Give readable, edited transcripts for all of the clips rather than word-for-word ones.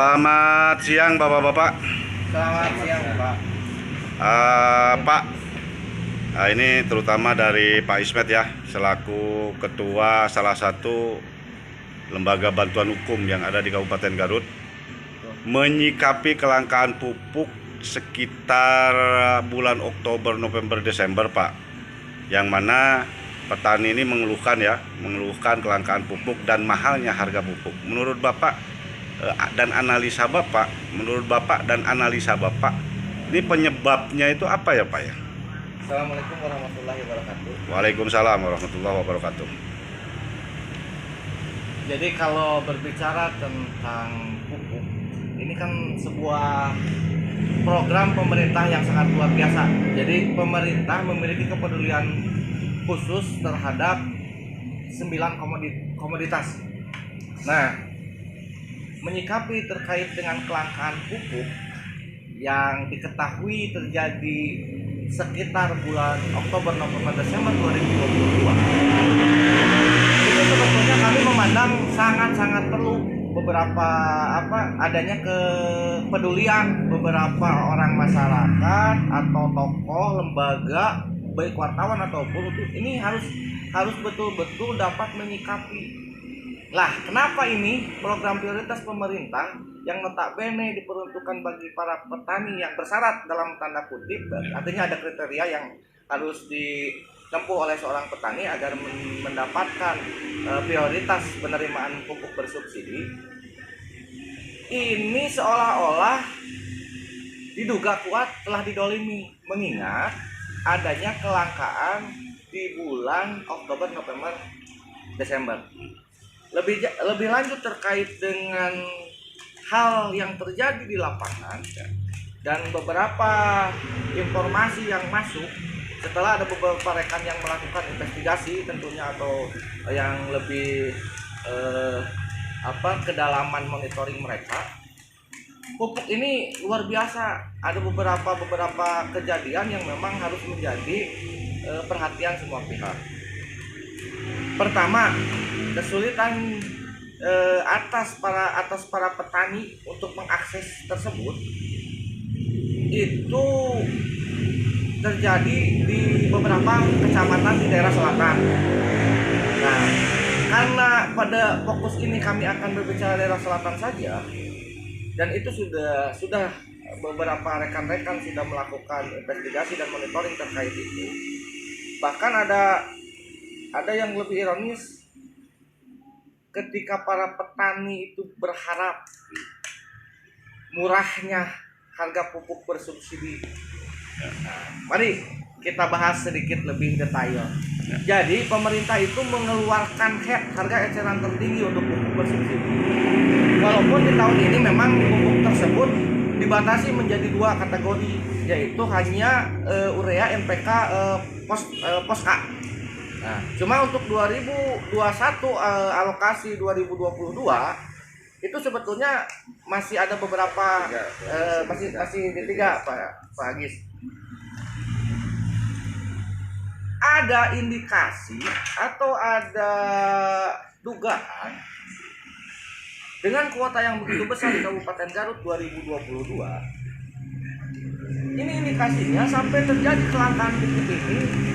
Selamat siang Bapak-bapak. Selamat siang Pak. Pak, ini terutama dari Pak Ismet ya, selaku ketua salah satu lembaga bantuan hukum yang ada di Kabupaten Garut, menyikapi kelangkaan pupuk sekitar bulan Oktober, November, Desember Pak, yang mana petani ini mengeluhkan kelangkaan pupuk dan mahalnya harga pupuk. Menurut Bapak dan analisa Bapak, ini penyebabnya itu apa ya Pak ya? Assalamualaikum warahmatullahi wabarakatuh. Waalaikumsalam warahmatullahi wabarakatuh. Jadi kalau berbicara tentang pupuk, ini kan sebuah program pemerintah yang sangat luar biasa. Jadi pemerintah memiliki kepedulian khusus terhadap 9 komoditas. Nah, menyikapi terkait dengan kelangkaan pupuk yang diketahui terjadi sekitar bulan Oktober, November, Desember 2022, itu sebetulnya kami memandang sangat-sangat perlu adanya kepedulian beberapa orang masyarakat atau tokoh lembaga baik wartawan ataupun ini harus betul-betul dapat menyikapi. Lah, kenapa ini program prioritas pemerintah yang notabene diperuntukkan bagi para petani yang bersyarat dalam tanda kutip, artinya ada kriteria yang harus ditempuh oleh seorang petani agar mendapatkan prioritas penerimaan pupuk bersubsidi, ini seolah-olah diduga kuat telah didolimi, mengingat adanya kelangkaan di bulan Oktober, November, Desember. Lebih lanjut terkait dengan hal yang terjadi di lapangan dan beberapa informasi yang masuk setelah ada beberapa rekan yang melakukan investigasi tentunya atau yang lebih kedalaman monitoring mereka, pupuk ini luar biasa. Ada beberapa kejadian yang memang harus menjadi perhatian semua pihak. Pertama, kesulitan atas para petani untuk mengakses tersebut itu terjadi di beberapa kecamatan di daerah selatan. Nah, karena pada fokus ini kami akan berbicara daerah selatan saja, dan itu sudah beberapa rekan-rekan sudah melakukan investigasi dan monitoring terkait itu. Bahkan ada yang lebih ironis, ketika para petani itu berharap murahnya harga pupuk bersubsidi. Nah, mari kita bahas sedikit lebih detail. Jadi pemerintah itu mengeluarkan harga eceran tertinggi untuk pupuk bersubsidi. Walaupun di tahun ini memang pupuk tersebut dibatasi menjadi 2 kategori, yaitu hanya urea, NPK, Poska. Nah, cuma untuk 2021 alokasi 2022 itu sebetulnya masih ada beberapa masih di 3 Pak Agis. Ada indikasi atau ada dugaan dengan kuota yang begitu besar di Kabupaten Garut 2022. Ini indikasinya sampai terjadi kelangkaan pupuk ini.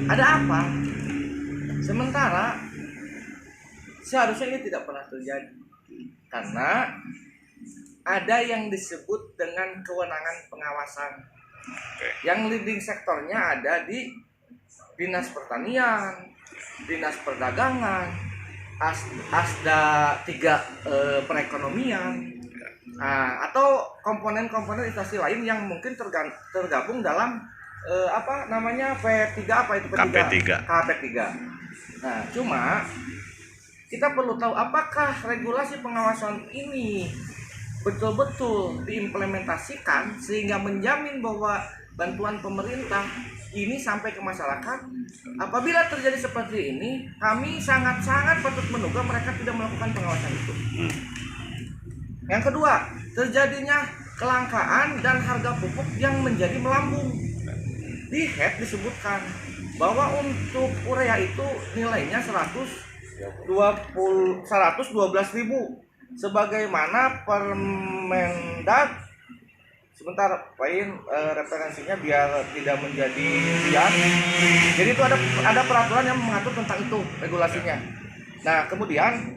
Ada apa? Sementara seharusnya ini tidak pernah terjadi, karena ada yang disebut dengan kewenangan pengawasan. Yang leading sektornya ada di Dinas Pertanian, Dinas Perdagangan, Asda 3 Perekonomian, atau komponen-komponen instansi lain yang mungkin tergabung dalam P3 KP3. Nah, cuma kita perlu tahu apakah regulasi pengawasan ini betul-betul diimplementasikan sehingga menjamin bahwa bantuan pemerintah ini sampai ke masyarakat. Apabila terjadi seperti ini, kami sangat-sangat patut menduga mereka tidak melakukan pengawasan itu. Yang kedua, terjadinya kelangkaan dan harga pupuk yang menjadi melambung. Di HED disebutkan bahwa untuk urea itu nilainya 112.000 sebagaimana Permendag, sebentar Pain, referensinya biar tidak menjadi siang. Jadi itu ada peraturan yang mengatur tentang itu regulasinya. Nah kemudian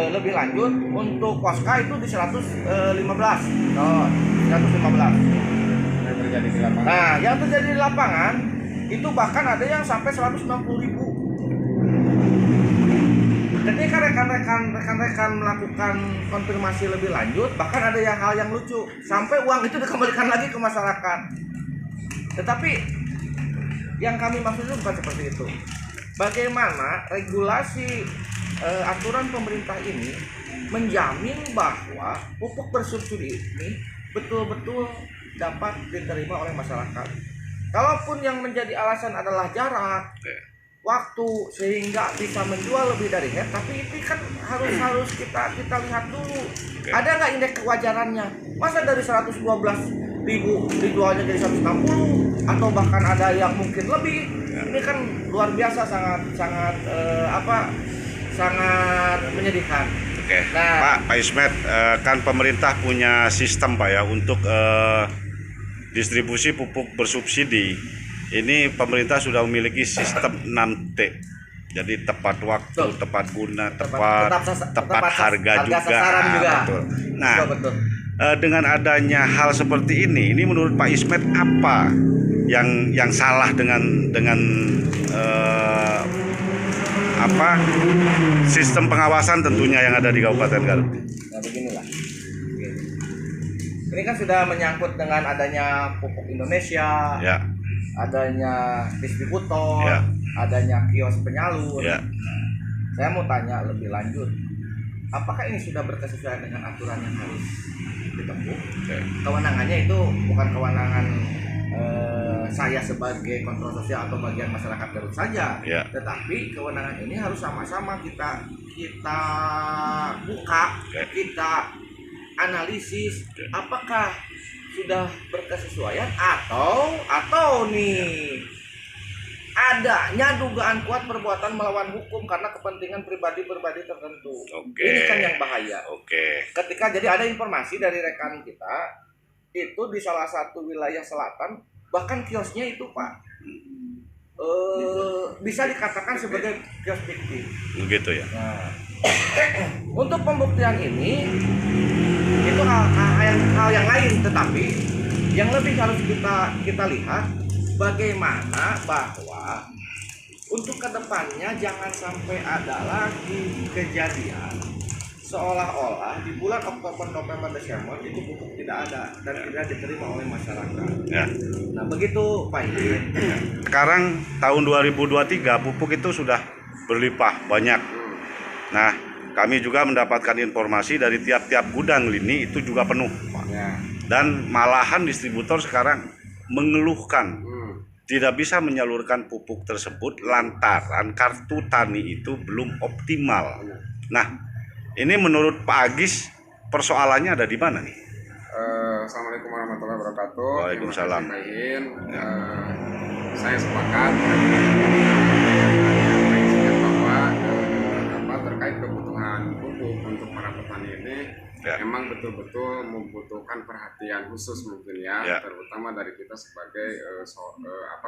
lebih lanjut untuk Poska itu di 115. Oh, 115. yang terjadi di lapangan. Nah, yang terjadi di lapangan itu bahkan ada yang sampai 190.000. Jadi kan rekan-rekan melakukan konfirmasi lebih lanjut, bahkan ada hal yang lucu, sampai uang itu dikembalikan lagi ke masyarakat. Tetapi yang kami maksud itu bukan seperti itu. Bagaimana regulasi aturan pemerintah ini menjamin bahwa pupuk bersubsidi ini betul-betul dapat diterima oleh masyarakat. Kalaupun yang menjadi alasan adalah jarak, waktu, sehingga bisa menjual lebih dari head, tapi itu kan harus kita lihat dulu. Ada nggak indeks kewajarannya? Masa dari 112.000 dijualnya jadi 160, atau bahkan ada yang mungkin lebih? Ini kan luar biasa, sangat menyedihkan. Oke, Nah, Pak Ismet, kan pemerintah punya sistem Pak ya untuk distribusi pupuk bersubsidi. Ini pemerintah sudah memiliki sistem 6T. Jadi tepat waktu, Betul. tepat guna, tepat harga juga. sasaran juga. Betul. Nah, Betul. dengan adanya hal seperti ini menurut Pak Ismet apa yang salah dengan sistem pengawasan tentunya yang ada di Kabupaten Garut? Nah beginilah. Ini kan sudah menyangkut dengan adanya pupuk Indonesia, Ya, adanya distributor, Ya. adanya kios penyalur. ya. Saya mau tanya lebih lanjut, apakah ini sudah berkesesuaian dengan aturan yang harus ditempuh? Oke. Kewenangannya itu bukan kewenangan saya sebagai kontrol sosial atau bagian masyarakat Garut saja, Ya. tetapi kewenangan ini harus sama-sama kita buka, Oke. kita analisis apakah sudah berkesesuaian atau nih adanya dugaan kuat perbuatan melawan hukum karena kepentingan pribadi tertentu. Oke. Ini kan yang bahaya. Oke. Ketika jadi ada informasi dari rekan kita itu di salah satu wilayah selatan, bahkan kiosnya itu Pak bisa dikatakan sebagai kios fiktif. Begitu ya. Nah, untuk pembuktian ini itu hal yang lain, tetapi yang lebih harus kita lihat bagaimana bahwa untuk kedepannya jangan sampai ada lagi kejadian seolah-olah di bulan Oktober, November, Desember itu pupuk tidak ada dan tidak diterima oleh masyarakat. Ya. Nah begitu Pak Idin. Sekarang tahun 2023 pupuk itu sudah berlimpah banyak. Nah, kami juga mendapatkan informasi dari tiap-tiap gudang lini itu juga penuh, Pak. Ya. Dan malahan distributor sekarang mengeluhkan tidak bisa menyalurkan pupuk tersebut lantaran kartu tani itu belum optimal. Nah, ini menurut Pak Agis persoalannya ada di mana nih? Assalamualaikum warahmatullahi wabarakatuh. Waalaikumsalam. Terima kasih, Pak Iin. Saya sepakat bahwa terkait kebutuhan pupuk untuk para petani ini memang betul-betul membutuhkan perhatian khusus mungkin ya, terutama dari kita sebagai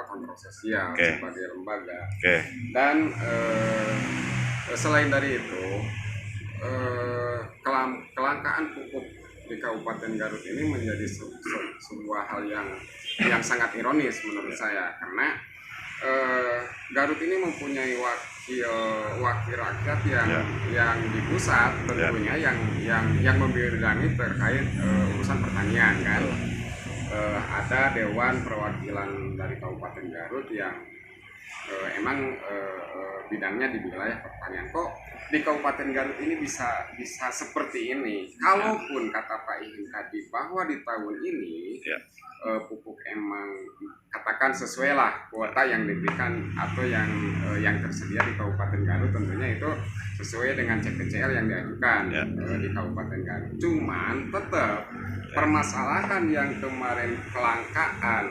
kontrol sosial, sebagai lembaga. Dan selain dari itu, kelangkaan pupuk di Kabupaten Garut ini menjadi sebuah hal yang sangat ironis menurut saya, karena Garut ini mempunyai wakil rakyat yang di pusat tentunya yang membidangi terkait urusan pertanian kan. Ada Dewan Perwakilan dari Kabupaten Garut yang emang bidangnya di wilayah pertanian. Kok di Kabupaten Garut ini bisa seperti ini? Kalaupun kata Pak Iin tadi bahwa di tahun ini pupuk emang katakan sesuai lah kuota yang diberikan atau yang tersedia di Kabupaten Garut, tentunya itu sesuai dengan CPCL yang diajukan di Kabupaten Garut. Cuman tetap permasalahan yang kemarin kelangkaan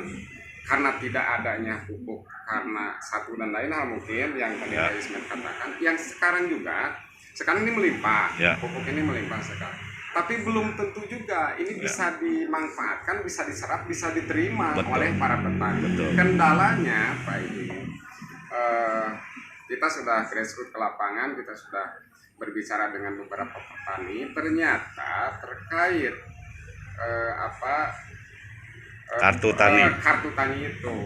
karena tidak adanya pupuk karena satu dan lain hal mungkin yang tadi Pak Ismet katakan, yang sekarang juga Sekarang ini melimpah, Ya. pupuk ini melimpah sekarang. Tapi belum tentu juga ini bisa dimanfaatkan, bisa diserap, bisa diterima Betul. oleh para petani. Betul. Kendalanya, Pak ini, kita sudah grassroots ke lapangan, kita sudah berbicara dengan beberapa petani. Ternyata terkait Kartu tani. kartu tani itu.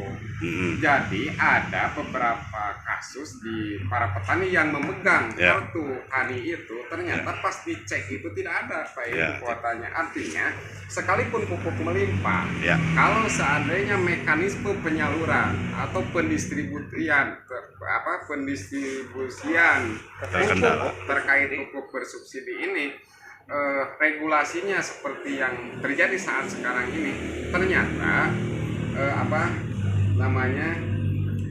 Jadi ada beberapa kasus di para petani yang memegang Ya. kartu tani itu, ternyata pas dicek itu tidak ada Pak Ya. kuotanya. Artinya sekalipun pupuk melimpah, Ya. kalau seandainya mekanisme penyaluran atau pendistribusian Terkendala. pupuk terkait pupuk bersubsidi ini, regulasinya seperti yang terjadi saat sekarang ini, ternyata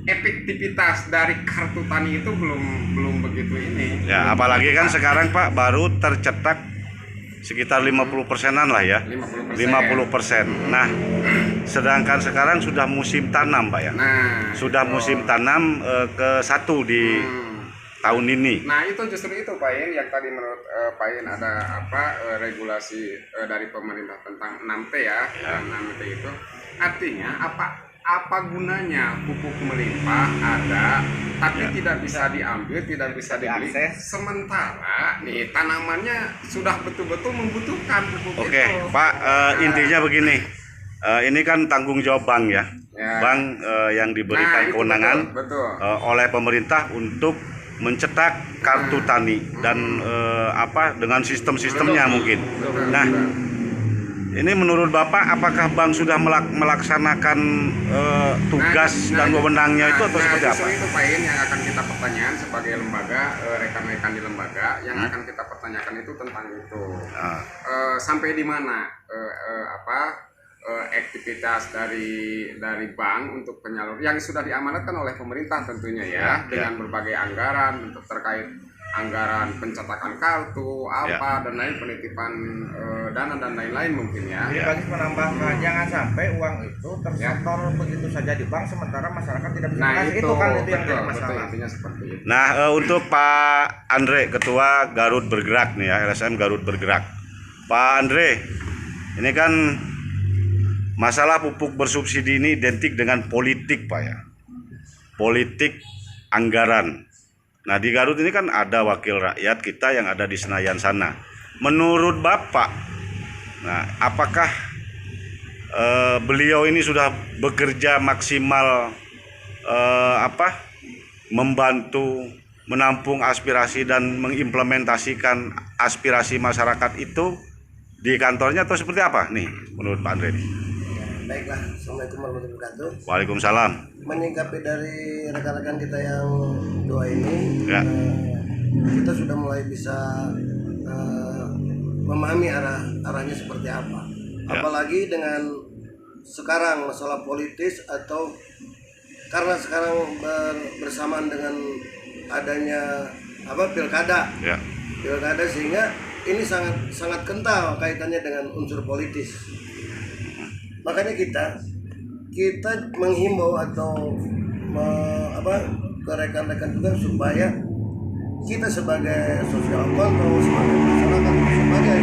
efektivitas dari kartu tani itu belum begitu ini. Ya, apalagi kan sekarang Pak baru tercetak sekitar 50%-an lah ya. 50%. Nah, sedangkan sekarang sudah musim tanam Pak ya. Nah, Sudah itu. musim tanam ke-1 di tahun ini. Nah, itu justru itu Pak Yen, yang tadi menurut Pak Yen ada regulasi dari pemerintah tentang 6T ya. 6T itu artinya apa gunanya pupuk melimpah ada tapi tidak bisa diambil, tidak bisa dibeli, diakses. sementara nih tanamannya sudah betul-betul membutuhkan pupuk Oke, itu. Pak, intinya begini. Ini kan tanggung jawab bank ya. Ya. Bank yang diberikan itu kewenangan betul. oleh pemerintah untuk mencetak kartu tani dan dengan sistem-sistemnya mungkin. Nah, ini menurut Bapak apakah Bank sudah melaksanakan tugas dan wewenangnya itu atau seperti apa? Justru itu Pak Yen yang akan kita pertanyakan sebagai lembaga, rekan-rekan di lembaga yang akan kita pertanyakan itu tentang itu. Sampai di mana aktivitas dari bank untuk penyalur yang sudah diamanatkan oleh pemerintah tentunya ya, dengan berbagai anggaran untuk terkait anggaran pencetakan kartu dan lain penitipan dana dan lain-lain mungkin ya. Jadi Bang menambahkan jangan sampai uang itu tersetor begitu saja di bank sementara masyarakat tidak bisa Nah mengakses. itu kan yang betul, jadi masalah. intinya seperti itu. Nah, untuk Pak Andre, Ketua Garut Bergerak nih ya, LSM Garut Bergerak. Pak Andre, ini kan masalah pupuk bersubsidi ini identik dengan politik Pak ya. Politik anggaran. Nah, di Garut ini kan ada wakil rakyat kita yang ada di Senayan sana. Menurut Bapak, nah, apakah beliau ini sudah bekerja maksimal membantu menampung aspirasi dan mengimplementasikan aspirasi masyarakat itu di kantornya atau seperti apa nih menurut Pak Andre? Baiklah, Assalamualaikum warahmatullahi wabarakatuh. Waalaikumsalam. Menyikapi dari rekan-rekan kita yang dua ini, Ya. kita sudah mulai bisa memahami arahnya seperti apa. Ya. Apalagi dengan sekarang masalah politis atau karena sekarang bersamaan dengan adanya pilkada, Ya. pilkada sehingga ini sangat kental kaitannya dengan unsur politis. Makanya kita menghimbau atau ke rekan-rekan juga supaya kita sebagai sosial kontrol, sebagai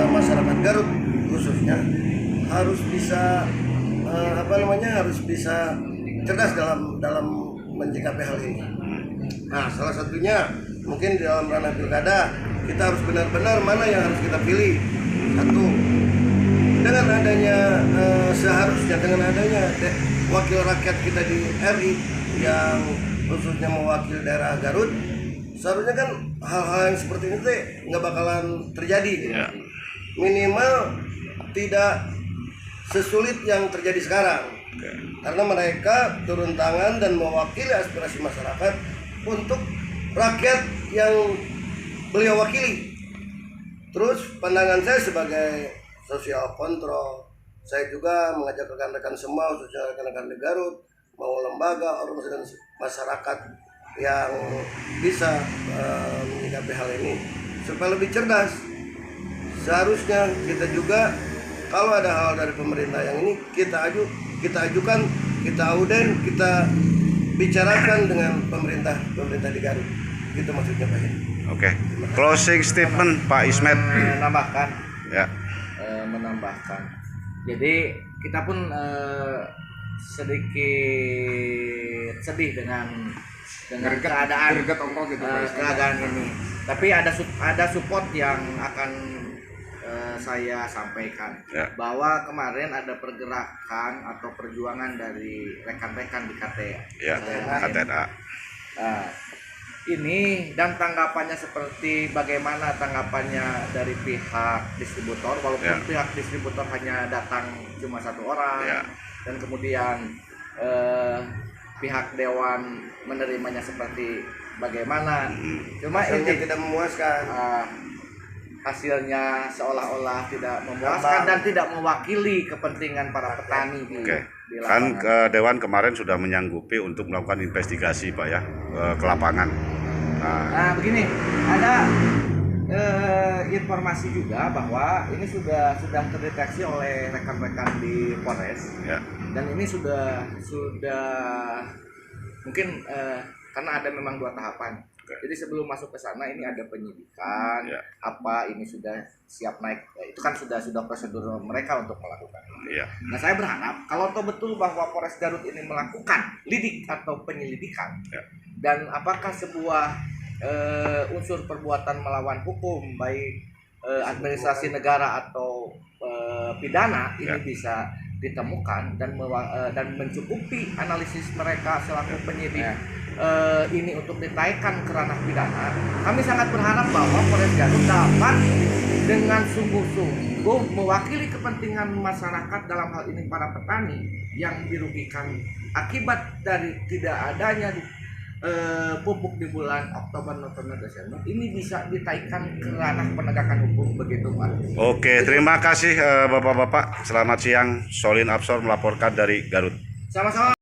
masyarakat Garut khususnya harus bisa harus bisa cerdas dalam menyikapi hal ini. Nah, salah satunya mungkin di dalam ranah pilkada kita harus benar-benar mana yang harus kita pilih. Satu, dengan adanya seharusnya dengan adanya wakil rakyat kita di RI yang khususnya mewakili daerah Garut, seharusnya kan hal-hal yang seperti ini nggak bakalan terjadi. Ya. Minimal tidak sesulit yang terjadi sekarang. Karena mereka turun tangan dan mewakili aspirasi masyarakat untuk rakyat yang beliau wakili. Terus pandangan saya sebagai sosial kontrol, saya juga mengajak rekan-rekan semua, khususnya rekan-rekan di Garut, mau lembaga, ormas dan masyarakat yang bisa menyikapi hal ini supaya lebih cerdas. Seharusnya kita juga kalau ada hal dari pemerintah yang ini kita ajukan, kita auden, kita bicarakan dengan pemerintah di Garut. Gitu maksudnya Pak. Oke. Closing statement Pak Ismet. Menambahkan, Ya. Jadi kita pun sedikit sedih dengan keadaan Gerget ongkol gitu Pak Ismet. keadaan ini. Tapi ada support yang akan saya sampaikan, Ya. bahwa kemarin ada pergerakan atau perjuangan dari rekan-rekan di KTA. Ya, KTNA. Nah, ini dan tanggapannya seperti bagaimana tanggapannya dari pihak distributor, walaupun Ya. pihak distributor hanya datang cuma satu orang, Ya. dan kemudian pihak dewan menerimanya seperti bagaimana. Cuma Hasilnya ini tidak memuaskan. hasilnya seolah-olah tidak memuaskan dan tidak mewakili kepentingan para petani di, Oke. di Kan lapangan. Dewan kemarin sudah menyanggupi untuk melakukan investigasi Pak ya ke lapangan. Nah, begini, ada informasi juga bahwa ini sudah terdeteksi oleh rekan-rekan di Polres, Ya. dan ini sudah mungkin karena ada memang 2 tahapan. Jadi sebelum masuk ke sana ini ada penyidikan, Ya. apa ini sudah siap naik, itu kan sudah prosedur mereka untuk melakukan. Iya. Nah, saya berharap kalau toh betul bahwa Polres Garut ini melakukan lidik atau penyelidikan, Ya. dan apakah sebuah unsur perbuatan melawan hukum, baik administrasi negara atau pidana, ini Ya. bisa ditemukan dan mencukupi analisis mereka selaku penyidik ini untuk ditaikkan ke ranah pidana. Kami sangat berharap bahwa Polres Garut dapat dengan sungguh-sungguh mewakili kepentingan masyarakat, dalam hal ini para petani yang dirugikan akibat dari tidak adanya pupuk di bulan Oktober, November, Desember. Ini bisa ditaikkan ke ranah penegakan hukum, begitu Pak. Oke, terima kasih Bapak-bapak. Selamat siang. Solin Absor melaporkan dari Garut. Sama-sama.